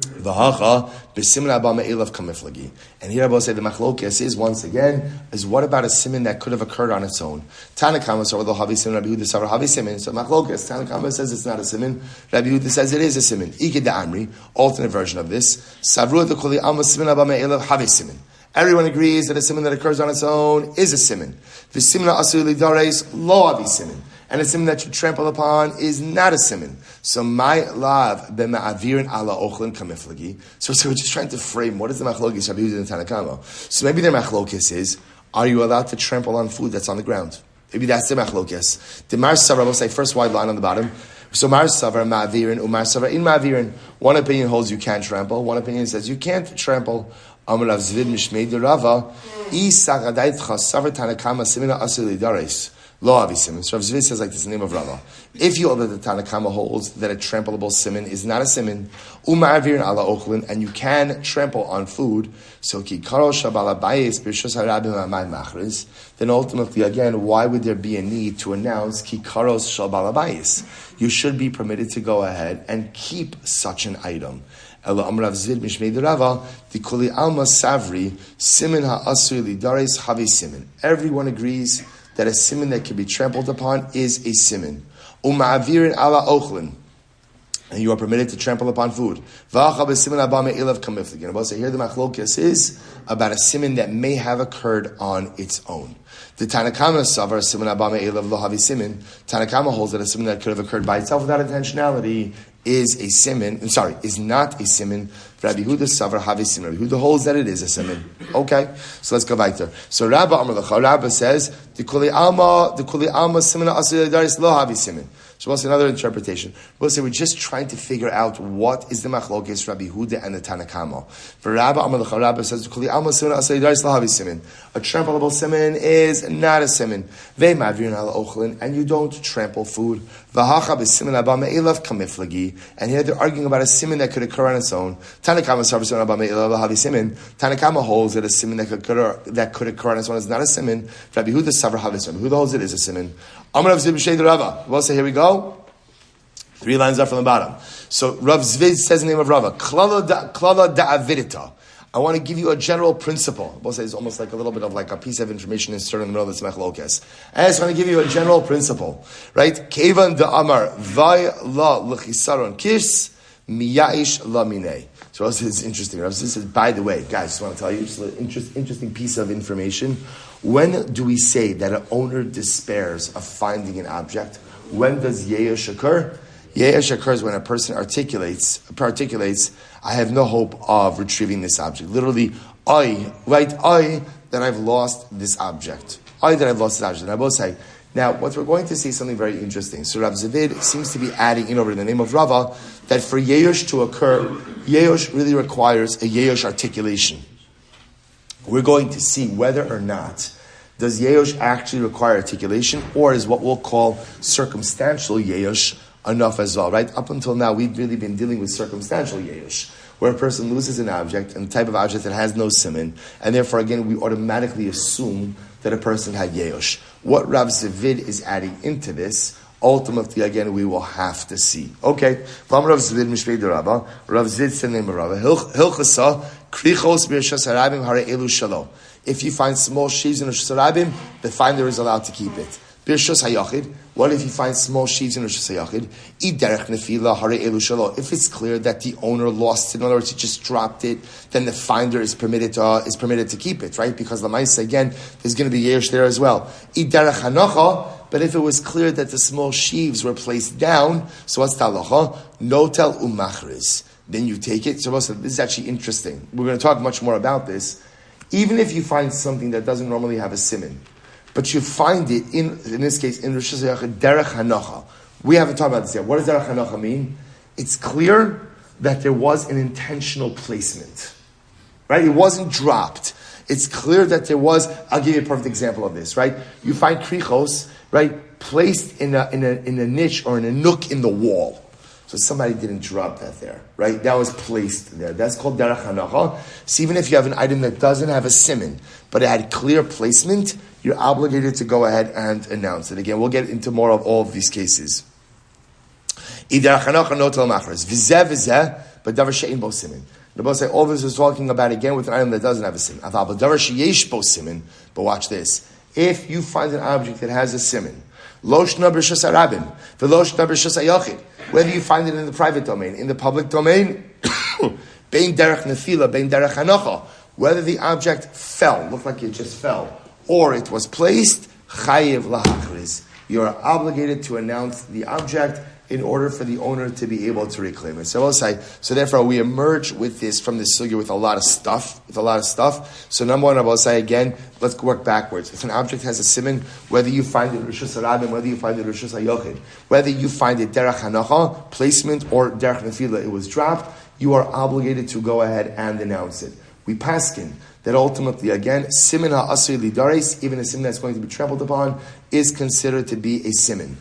V'hacha b'siman haba me'elav kamiflagi. And here I will say the machlokes is once again is what about a siman that could have occurred on its own? Tanakama saw the havi siman. Rabbi Yehuda saw havi siman. So machlokes. Tanakama says it's not a siman. Rabbi Yehuda says it is a siman. Iked Amri, alternate version of this. Savru the koli amma siman haba me'elav havi siman. Everyone agrees that a siman that occurs on its own is a siman. V'simna asur lidares lo havi siman. And a siman that you trample upon is not a siman. So my love b'ma'avirin ala ochlin kamiflagi. So we're just trying to frame what is the machlokes Rabbi Yehuda and Tanakama. So maybe their machlokes is, are you allowed to trample on food that's on the ground? Maybe that's their machlokes. The Mar Savar will say first wide line on the bottom. So Mar Savar ma'avirin umar Savar in ma'avirin. One opinion holds you can't trample. One opinion says you can't trample. Amar Zvid mishmei de Rava. I sagadaytcha Savar Tanakama simina asur lidares. Lo avi simin. So Rav Zvi says like this in the name of Rava. If you hold that the Tanakama holds that a trampleable simin is not a simin, uma'avirin ala ochlin, and you can trample on food, so ki karo shabala bayis b'rishus harabim amad machris, then ultimately, again, why would there be a need to announce ki karo shabala bayis? You should be permitted to go ahead and keep such an item. Ela amrav zid mishmei derava dikuli alma savri simin ha'asur lidares havi simin. Everyone agrees that a simin that can be trampled upon is a simin. Uma'avirin ala ochlin. And you are permitted to trample upon food. V'acha b'simin haba me'ilav kamiflig. And so here the machlokas is about a simin that may have occurred on its own. The Tanakama savar simin haba me'ilav lo havi simin. Tanakama holds that a simin that could have occurred by itself without intentionality is not a simin. Rabbi Huda savar havi simin. Rabbi Huda holds that it is a simin. Okay, so let's go back there. So Rabbi Amar Lecha, Rabbi says the kuli alma simin asur daris lo havi simin. So we'll say another interpretation. We'll say we're just trying to figure out what is the machlokes Rabbi Huda and the Tanakama. For Rabbi Amar Lecha, Rabbi says kuli alma simin asur daris lo havi simin. A trampleable simin is not a simin. Ve'ma'avirin ala ochlin, and you don't trample food. V'hacha b'simin haba me'ilav kamiflagi. And here they're arguing about a simin that could occur on its own. Tanakama holds that a simin that could occur on its own is not a simin. Rabbi Huda savar havi simin. Huda holds it is a simin. Amar Rav Zvid b'shei Rava. We'll say here we go. 3 lines up from the bottom. So Rav Zvid says the name of Rava. Klala da'avidita. I want to give you a general principle. We'll say it's almost like a little bit of like a piece of information inserted in the middle of this mechlokes. I just want to give you a general principle, right? Kevan da'amar vay la l'chisaron kis miyaish la minei. So this is interesting. This is, by the way, guys, I just want to tell you just an interesting piece of information. When do we say that an owner despairs of finding an object? When does ye'esh occur? Ye'esh occurs when a person articulates, I have no hope of retrieving this object. Literally, I that I've lost this object. And I will say, now, what we're going to see is something very interesting. So Rav Zavid seems to be adding in over in the name of Rava that for ye'esh to occur, ye'esh really requires a ye'esh articulation. We're going to see whether or not does ye'esh actually require articulation, or is what we'll call circumstantial ye'esh enough as well, right? Up until now, we've really been dealing with circumstantial ye'esh, where a person loses an object, and the type of object that has no simin, and therefore, again, we automatically assume that a person had ye'esh. What Rav Zavid is adding into this, ultimately, again, we will have to see. Okay, Rav Zavid said the name of Rava. Hilchasa krichos b'rishas harabim hare elu shalo. If you find small sheaves in Rishus Harabim, the finder is allowed to keep it. Birshus hayachid. What if you find small sheaves in Rishus hayachid? Iderech nefila hare elu shalo. If it's clear that the owner lost it, in other words, he just dropped it, then the finder is permitted to keep it, right? Because Lamaisa, again, there's going to be yesh there as well. Iderech hanocha. But if it was clear that the small sheaves were placed down, so what's talacha? Notel umachriz. Then you take it. So this is actually interesting. We're going to talk much more about this. Even if you find something that doesn't normally have a simin, but you find it in this case in Rosh Hashanah derech hanocha. We haven't talked about this yet. What does derech hanocha mean? It's clear that there was an intentional placement, right? It wasn't dropped. It's clear that there was. I'll give you a perfect example of this, right? You find krichos, right, placed in a niche or in a nook in the wall. So somebody didn't drop that there, right? That was placed there. That's called derech hanocha. So even if you have an item that doesn't have a simin, but it had clear placement, you're obligated to go ahead and announce it. Again, we'll get into more of all of these cases. Derech hanocha notel machras. V'zeh v'zeh, but davar she'ein bo simin. The Bava say all this is talking about again with an item that doesn't have a simin. Aval davar she'yesh bo simin. But watch this. If you find an object that has a simin, loshna b'rishus harabim, v'loshna b'rishus hayachid. Whether you find it in the private domain, in the public domain, bein derech nefila, bein derech hanocha, whether the object fell, looked like it just fell, or it was placed, chayiv lahachriz. You are obligated to announce the object in order for the owner to be able to reclaim it. So I'll say, so therefore we emerge with this from this sugya with a lot of stuff. So number one, I will say again, let's work backwards. If an object has a simin, whether you find it Rishus Harabim, whether you find it Rishus Hayochid, whether you find it derech hanocha, placement, or derech nefila, it was dropped, you are obligated to go ahead and announce it. We paskin that ultimately, again, simin ha'asri lidares, even a simin that's going to be trampled upon, is considered to be a simin.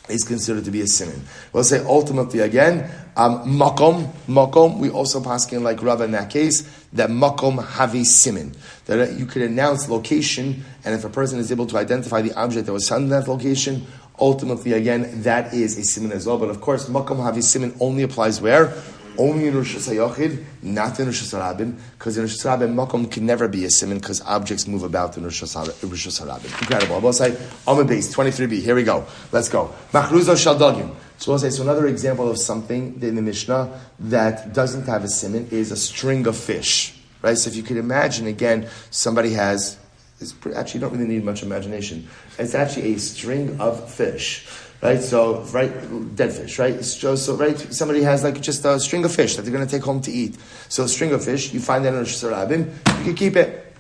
Is considered to be a simin. We'll say ultimately again, makom. We also paskin like Rav in that case that makom have a simin, that you could announce location, and if a person is able to identify the object that was found in that location, ultimately again that is a simin as well. But of course, makom have a simin only applies where. Only in Rosh Hashanah, not in Rosh Hashanah, because in Rosh Hashanah, makom can never be a siman because objects move about in Rosh Hashanah. Incredible. I will say, Amud Beis, 23b. Here we go. Let's go. Machruzo shal dagim. So we'll say, so another example of something in the Mishnah that doesn't have a siman is a string of fish. Right? So if you could imagine, again, somebody has, actually you don't really need much imagination. It's actually a string of fish. Right, so dead fish. Right, so somebody has like just a string of fish that they're going to take home to eat. So a string of fish, you find that in Rosh Hashanah, you can keep it.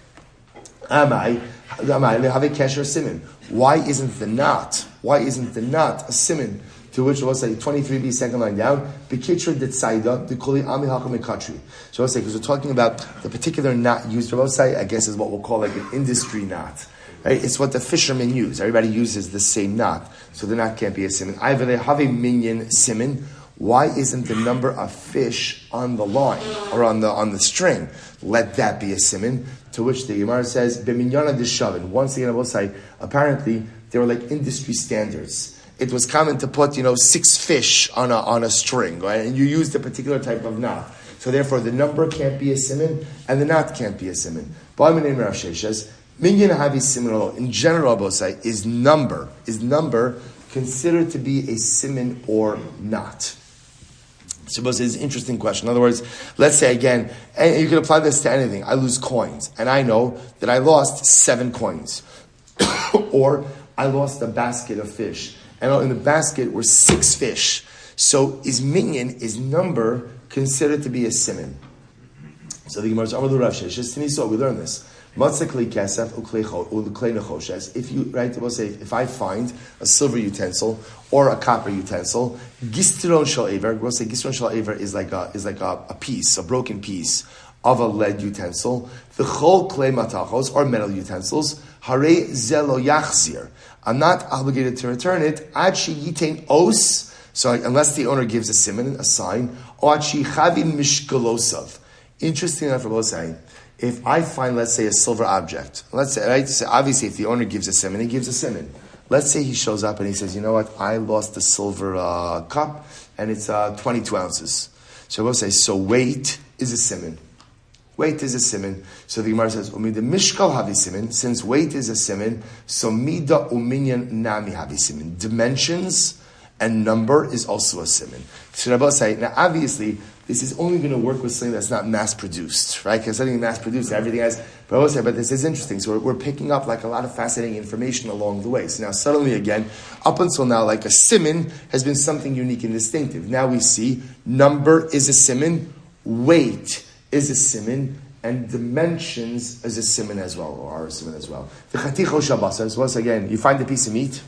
Amai have a kesher simin. Why isn't the knot? Why isn't the knot a simin? To which we'll say 23b, second line down. Bekitra detzaida dekuli ami hakam ekatri. So I'll say because we're talking about the particular knot used. We'll say I guess is what we'll call like an industry knot. Right? It's what the fishermen use. Everybody uses the same knot, so the knot can't be a simin. Either they have a minyan simin. Why isn't the number of fish on the line or on the string? Let that be a simin. To which the Gemara says, "B'minyana d'shavin." Once again, I will say, apparently there were like industry standards. It was common to put 6 fish on a string, right? And you used a particular type of knot. So therefore, the number can't be a simin, and the knot can't be a simin. Ba'amin Rav Sheshes. Minyan havi simin in general, Bosai, is number considered to be a simin or not? So Bosai is an interesting question. In other words, let's say again, and you can apply this to anything. I lose coins, and I know that I lost 7 coins. Or I lost a basket of fish, and in the basket were 6 fish. So is number considered to be a simin? So the Gemara says, we learn this. If you we'll say if I find a silver utensil or a copper utensil, gistron shel aver. We'll say gistron shel aver is like a piece, a broken piece of a lead utensil. The chol klei matachos or metal utensils. Hare zelo yachzir. I'm not obligated to return it. Ad she yitain os. So unless the owner gives a siman, a sign, or ad she chavim mishkalosav. Interesting enough, we'll say. If I find, let's say, a silver object, let's say, right? So obviously, if the owner gives a siman, he gives a siman. Let's say he shows up and he says, you know what, I lost the silver cup, and it's 22 ounces. So we'll say, so weight is a siman. Weight is a siman. So the Gemara says, umida mishkal havi siman. Since weight is a siman, so mida uminyan nami havi siman. Dimensions and number is also a siman. So Rabbi say, now obviously, this is only going to work with something that's not mass-produced, right? Because something mass-produced, everything has... But this is interesting. So we're picking up like a lot of fascinating information along the way. So now suddenly again, up until now, like a siman has been something unique and distinctive. Now we see number is a siman, weight is a siman, and dimensions is a siman as well, or are a siman as well. The chaticho shabasa, once again, you find a piece of meat,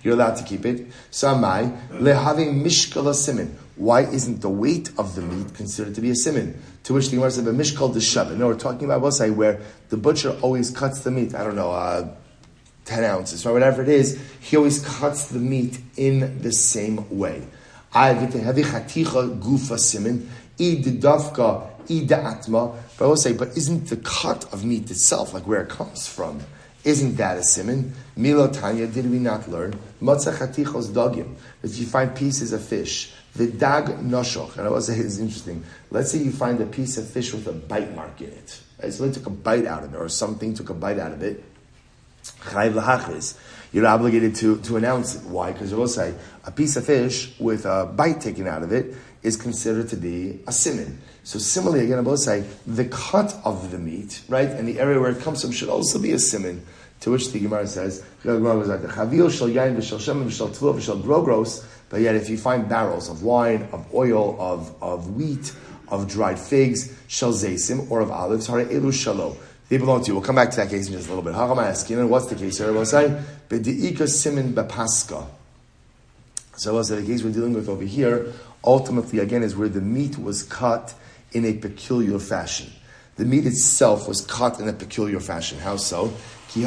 you're allowed to keep it. Samai, lehaving mishkala siman. Why isn't the weight of the meat considered to be a siman? To which the Gemara said, mishkal d'shavin. No, we're talking about Bosai, where the butcher always cuts the meat, 10 ounces, or whatever it is, he always cuts the meat in the same way. But isn't the cut of meat itself, like where it comes from, isn't that a siman? Milo Tanya, did we not learn? Matzah chatichos dagim. If you find pieces of fish, the dag noshoch, and I will say it's interesting. Let's say you find a piece of fish with a bite mark in it. Right? So they took a bite out of it, or something took a bite out of it. You're obligated to announce it. Why? Because I will say a piece of fish with a bite taken out of it is considered to be a siman. So similarly, again, I will say the cut of the meat, right, and the area where it comes from should also be a siman. To which the Gemara says, but yet if you find barrels of wine, of oil, of wheat, of dried figs, shel zaysim, or of olives, hare elu shalo. They belong to you. We'll come back to that case in just a little bit. And what's the case here? I will say, b'di'ika simin b'paska. So I will say the case we're dealing with over here, ultimately, again, is where the meat was cut in a peculiar fashion. The meat itself was cut in a peculiar fashion. How so? So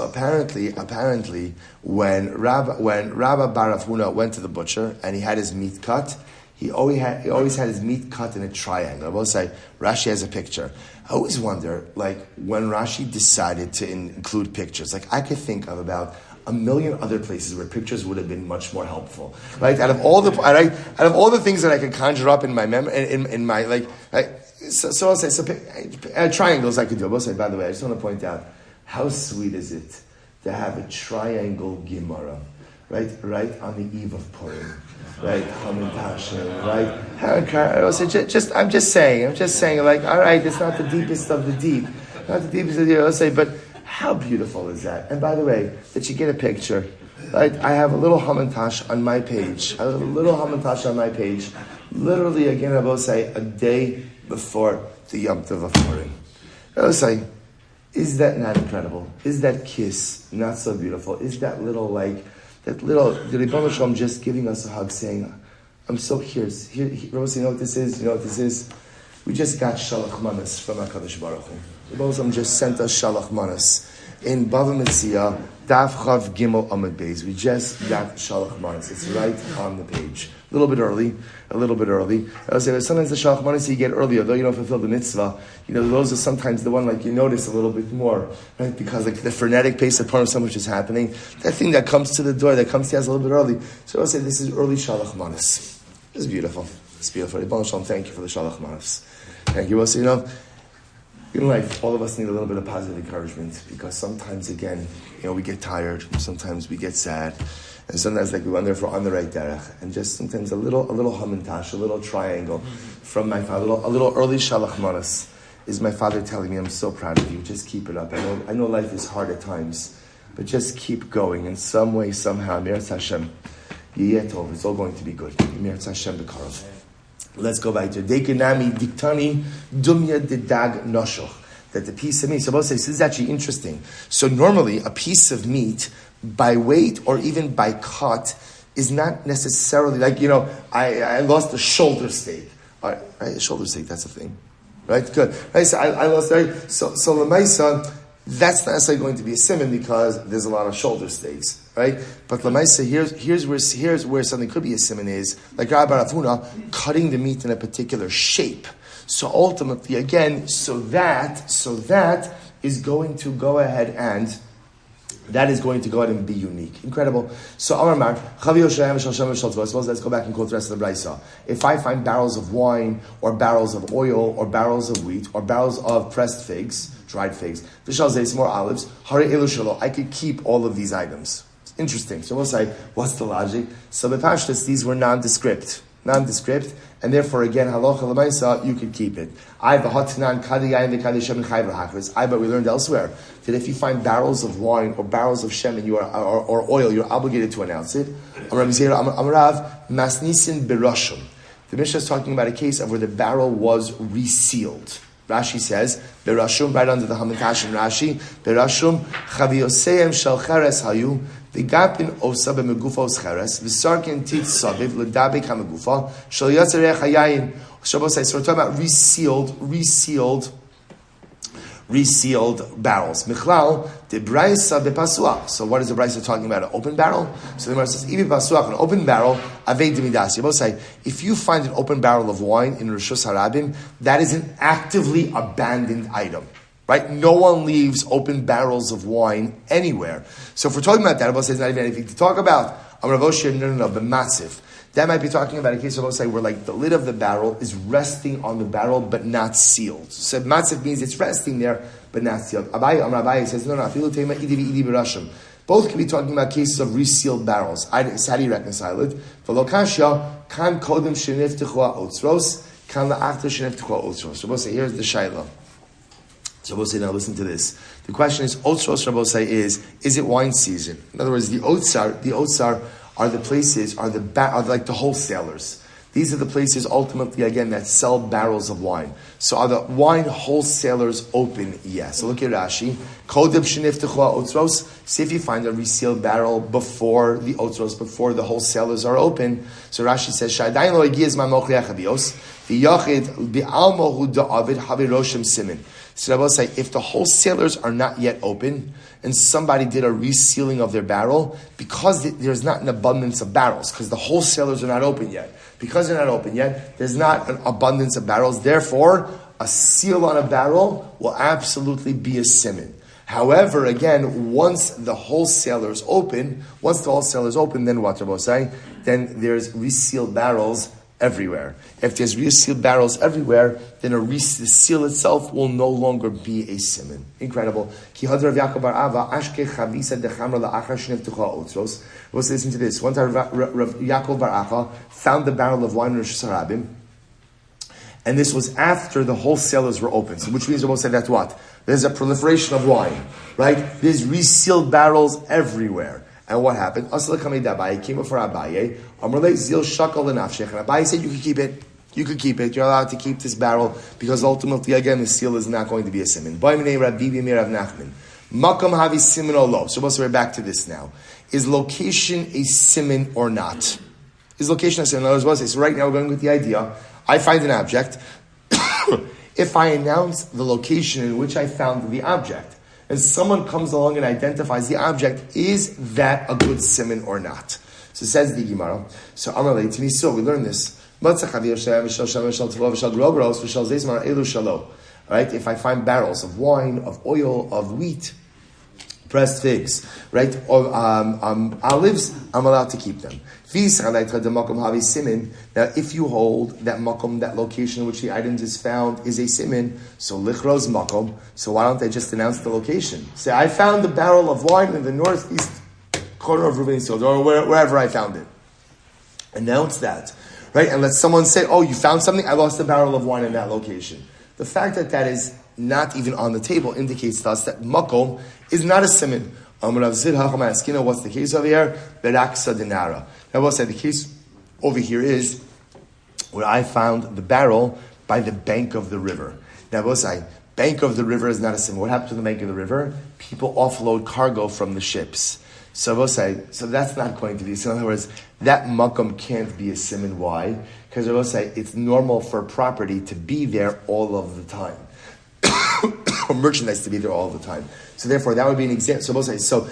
apparently, when Rabbi Bar Avuna went to the butcher and he had his meat cut, he always had his meat cut in a triangle. I will say, Rashi has a picture. I always wonder, like, when Rashi decided to include pictures, like, I could think of about a million other places where pictures would have been much more helpful, right? Out of all the things that I could conjure up in my in my like, so I'll say, triangles I could do. I will say, by the way, I just want to point out, how sweet is it to have a triangle Gemara, right on the eve of Purim, right? Right? I'm just saying, like, all right, it's not the deepest of the deep, I'll say, but how beautiful is that? And by the way, that you get a picture, right? I have a little hamantash on my page. Literally, again, I will say, a day before the Yom Tov of Purim. I will say, is that not incredible? Is that kiss not so beautiful? Is that little, the Rebbeinu Shalom just giving us a hug, saying, I'm so here. Rose, you know what this is? We just got shalach manas from HaKadosh Baruch Hu. The Rebbeinu Shalom just sent us shalach manas. In Bava Metzia, Daf Chav Gimel Amud Beis. We just got shalach manas. It's right on the page. A little bit early. I was saying, sometimes the shalach manas you get earlier, though you don't fulfill the mitzvah. Those are sometimes the one you notice a little bit more, right? Because the frenetic pace of Purim, so much is happening. That thing that comes to the door, that comes to us a little bit early. So I was saying, this is early shalach manas. It's beautiful. Rebbeinu Shalom, thank you for the shalach manas. Thank you. Also, in life, all of us need a little bit of positive encouragement, because sometimes, again, we get tired, sometimes we get sad, and sometimes we wonder if we're on the right derech, and just sometimes a little hamantash, a little triangle from my father, a little early shalach manas is my father telling me, I'm so proud of you, just keep it up. I know life is hard at times, but just keep going in some way, somehow. Me'eretz Hashem, Yiyetov, it's all going to be good. Me'eretz Hashem b'karov. Let's go back to Dekinami Diktani Dumya Didag Noshoch. That the piece of meat. So this is actually interesting. So normally a piece of meat by weight or even by cut is not necessarily I lost a shoulder steak. All right, a shoulder steak, that's a thing. Right? Good. Right, so I lost so Lamaisa, that's not necessarily going to be a simon because there's a lot of shoulder steaks. Right? But Lamaisa, here's where something could be a simon is, like Rabbi Bar Avuna, cutting the meat in a particular shape. So ultimately, again, so that is going to go ahead and be unique. Incredible. So Amar let's go back and quote the rest of the Brisa. If I find barrels of wine, or barrels of oil, or barrels of wheat, or barrels of pressed figs, dried figs, more olives, I could keep all of these items. It's interesting. So we'll say, what's the logic? So the Pashtas, these were nondescript, and therefore again, halacha l'maisa, you could keep it. But we learned elsewhere that if you find barrels of wine or barrels of shemen, or oil, you're obligated to announce it. The Mishnah is talking about a case of where the barrel was resealed. Rashi says, Berashum, right under the Hamantash and Rashi, Berashum, Chavioseim shel cheres hayu, V'gapin osa b'megufos cheres, v'sarkin tit saviv, l'dabek ha'megufa, shel yotzer hayayin. So we're talking about resealed barrels. Michlal, de braisa bepasuach. So what is the braisa talking about? An open barrel? So the Gemara says, ibi pasuach, an open barrel, avei demidas. You both say, if you find an open barrel of wine in Rishus Harabim, that is an actively abandoned item. Right? No one leaves open barrels of wine anywhere. So if we're talking about that, Rabbi says not even anything to talk about. No, but massive. That might be talking about a case of say where the lid of the barrel is resting on the barrel but not sealed. So massive means it's resting there but not sealed. Abai says no. Both can be talking about cases of resealed barrels. How do you reconcile it? So we'll say here's the shayla. So we'll say now listen to this. The question is Otzros Rabbi say is it wine season? In other words, the Otzar are the places, are like the wholesalers. These are the places ultimately, again, that sell barrels of wine. So are the wine wholesalers open? Yes. So look at Rashi. See if you find a resealed barrel before the otzros, before the wholesalers are open. So Rashi says, so Rabbi say, if the wholesalers are not yet open, and somebody did a resealing of their barrel, because there's not an abundance of barrels, because the wholesalers are not open yet. Because they're not open yet, there's not an abundance of barrels. Therefore, a seal on a barrel will absolutely be a siman. However, again, once the wholesalers open, then what Rabbi say? Then there's resealed barrels everywhere. If there's resealed barrels everywhere, then the seal itself will no longer be a siman. Incredible. Let's listen to this. One time, Rav Yaakov Bar Acha found the barrel of wine in Rosh Hashanah, and this was after the wholesalers were open. So, which means Rabbi said that's what? There's a proliferation of wine, right? There's resealed barrels everywhere. And what happened? Abaye came before Abaye. And Abaye said, you can keep it. You could keep it. You're allowed to keep this barrel because ultimately, again, the seal is not going to be a siman. So we're back to this now. Is location a siman or not? Is location a siman? In other words, so right now we're going with the idea. I find an object. If I announce the location in which I found the object, and someone comes along and identifies the object, is that a good siman or not? So says the Gemara. So Amalei to me, so we learn this. Right? If I find barrels of wine, of oil, of wheat, pressed figs, right, or olives, I'm allowed to keep them. Now, if you hold that makom, that location in which the items is found, is a siman, so lichros makom, so why don't I just announce the location? Say, I found the barrel of wine in the northeast corner of Reuven's field, or wherever I found it. Announce that, right? And let someone say, oh, you found something? I lost a barrel of wine in that location. The fact that that is not even on the table indicates to us that makom is not a siman. What's the case over here? Beraksa dinara. Now, we'll say the case over here is where I found the barrel by the bank of the river. Now, we'll say bank of the river is not a siman. What happens to the bank of the river? People offload cargo from the ships. So we'll say, so that's not going to be. So in other words, that makom can't be a siman. Why? Because we'll say it's normal for property to be there all of the time. Or merchandise to be there all the time. So therefore, that would be an example. So we'll say, so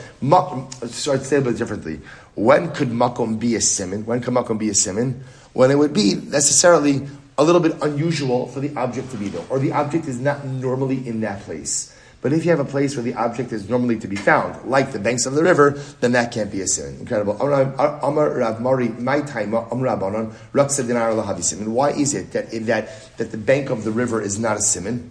I'd say it a bit differently. When could makom be a siman? When could makom be a siman? When it would be necessarily a little bit unusual for the object to be there, or the object is not normally in that place. But if you have a place where the object is normally to be found, like the banks of the river, then that can't be a siman. Incredible. And why is it that the bank of the river is not a siman?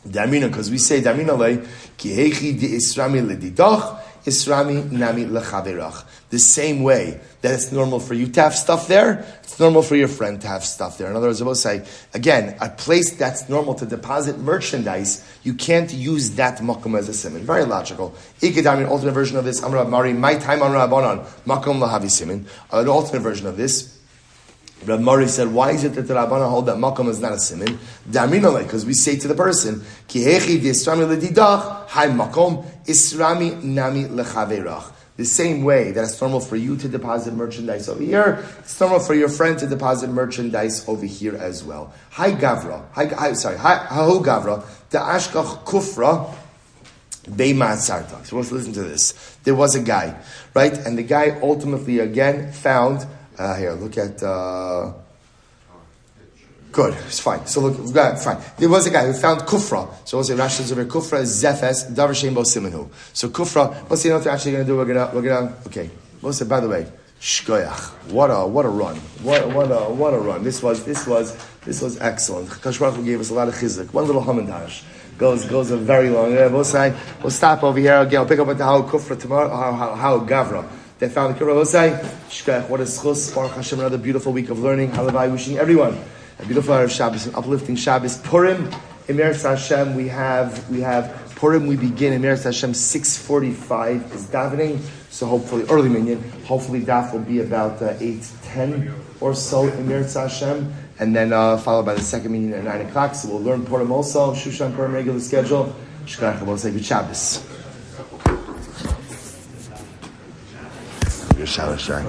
Damina, because we say Damina le ki hechi di isrami ledidach isrami nami lechaverach. The same way that it's normal for you to have stuff there, it's normal for your friend to have stuff there. In other words, I will say again, a place that's normal to deposit merchandise, you can't use that makom as a siman. Very logical. An alternate version of this, Amar Mari, my time on Rabbanon, makom lahavi siman. An alternate version of this. Rabbi Meir said, why is it that the Rabbana hold that makom is not a siman? Daminale, because we say to the person, Ki hechi di isrami ledidach, hai makom, isrami nami lechaverach. The same way that it's normal for you to deposit merchandise over here, it's normal for your friend to deposit merchandise over here as well. Hahu gavra, the ashkach kufra, so let's listen to this. There was a guy, right? And the guy ultimately again found. Here, look at. Good, it's fine. So look, fine. There was a guy who found kufra. So we'll say Rashi says over kufra is zefes davar shein bo simenu. So kufra. We'll see what we're actually going to do. We're gonna. Okay. We'll say. By the way, shkoyach. What a run. What a run. This was excellent. Kadosh Baruch Hu gave us a lot of chizuk. One little hamandash goes a very long. We'll say we'll stop over here again. I'll pick up with the how kufra tomorrow. How gavra. They found the Kibbutz. We'll say, Shkach, what a zechus, Baruch Hashem, another beautiful week of learning. Halavai, wishing everyone a beautiful hour of Shabbos, an uplifting Shabbos. Purim, in Meir Hashem, we have Purim, we begin in Meir Hashem, 6:45 is davening, so hopefully, early minyan, hopefully Daf will be about 8:10 or so in Metzia Hashem, and then followed by the second meeting at 9 o'clock. So we'll learn Purim also, Shushan Purim regular schedule. Shkach Chabot, say good Shabbos. Good Shabbos, Shai.